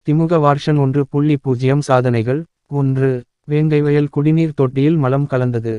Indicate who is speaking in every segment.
Speaker 1: திமுக வார்ஷன் 1.0 சாதனைகள் 1. வேங்கை வயல் குடிநீர் தொட்டியில் மலம் கலந்தது.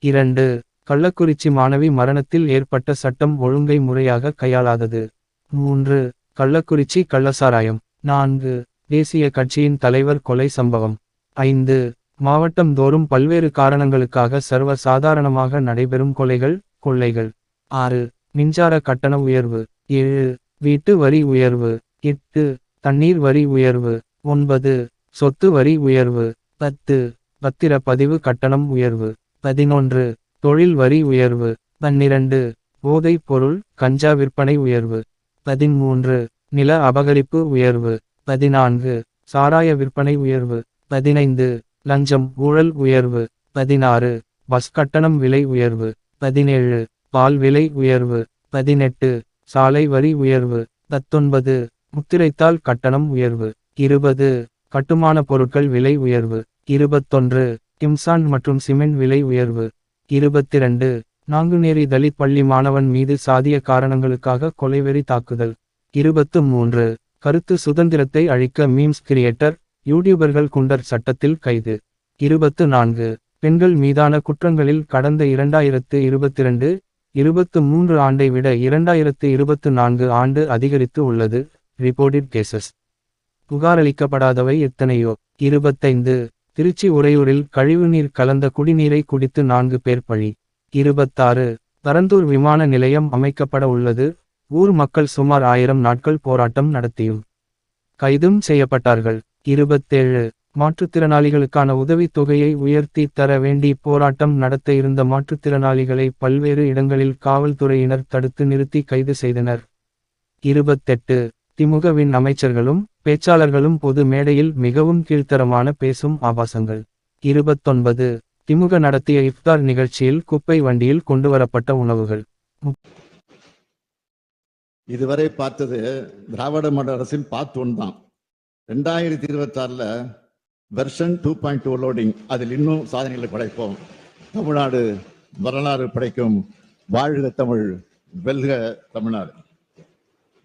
Speaker 1: 2. கள்ளக்குறிச்சி மாணவி மரணத்தில் ஏற்பட்ட சட்டம் ஒழுங்கை முறையாக கையாளாதது. 3. கள்ளக்குறிச்சி கள்ளசாராயம். 4. தேசிய கட்சியின் தலைவர் கொலை சம்பவம். 5. மாவட்டம் தோறும் பல்வேறு காரணங்களுக்காக சர்வ சாதாரணமாக நடைபெறும் கொலைகள், கொள்ளைகள். 6. மின்சார கட்டண உயர்வு. 7. வீட்டு வரி உயர்வு. 8. தண்ணீர் வரி உயர்வு. 9. சொத்து வரி உயர்வு. 10. பத்திரப்பதிவு கட்டணம் உயர்வு. 11. தொழில் வரி உயர்வு. 12. போதைப் பொருள், கஞ்சா விற்பனை உயர்வு. 13. நில அபகரிப்பு உயர்வு. 14. சாராய விற்பனை உயர்வு. 15. லஞ்சம் ஊழல் உயர்வு. 16. பஸ் கட்டணம் விலை உயர்வு. 17. பால் விலை உயர்வு. 18. சாலை வரி உயர்வு. 19. முத்திரைத்தாள் கட்டணம் உயர்வு. 20. கட்டுமான பொருட்கள் விலை உயர்வு. 21. கிம்சாண்ட் மற்றும் சிமெண்ட் விலை உயர்வு. 22. நாங்குநேரி தலித் பள்ளி மாணவன் மீது சாதிய காரணங்களுக்காக கொலைவெறி தாக்குதல். 23. கருத்து சுதந்திரத்தை அழிக்க மீம்ஸ் கிரியேட்டர், யூடியூபர்கள் குண்டர் சட்டத்தில் கைது. 24. பெண்கள் மீதான குற்றங்களில் கடந்த 2022-23 ஆண்டை விட 2024 ஆண்டு அதிகரித்து உள்ளது. Reported cases. புகாரளிக்கப்படாதவை எத்தனையோ. 25. திருச்சி உறையூரில் கழிவுநீர் கலந்த குடிநீரை குடித்து 4 பேர் பழி. 26. பரந்தூர் விமான நிலையம் அமைக்கப்பட உள்ளது. ஊர் மக்கள் சுமார் 1000 நாட்கள் போராட்டம் நடத்தியும் கைதும் செய்யப்பட்டார்கள். 27. மாற்றுத்திறனாளிகளுக்கான உதவித் தொகையை உயர்த்தி தர வேண்டி போராட்டம் நடத்த இருந்த மாற்றுத்திறனாளிகளை பல்வேறு இடங்களில் காவல்துறையினர் தடுத்து நிறுத்தி கைது செய்தனர். 28. திமுகவின் அமைச்சர்களும் பேச்சாளர்களும் பொது மேடையில் மிகவும் கீழ்த்தரமான பேசும் ஆபாசங்கள். 29. திமுக நடத்திய இஃப்தார் நிகழ்ச்சியில் குப்பை வண்டியில் கொண்டுவரப்பட்ட உணவுகள்.
Speaker 2: இதுவரை பார்த்தது திராவிட மாடல் அரசின் பார்ட் 1 தான். 2026 வெர்ஷன் 2.2 லோடிங். அதில் இன்னும் சாதனைகளை படைப்போம். தமிழ்நாடு வரலாறு படைக்கும். வாழ்க தமிழ், வெல்க தமிழ்நாடு.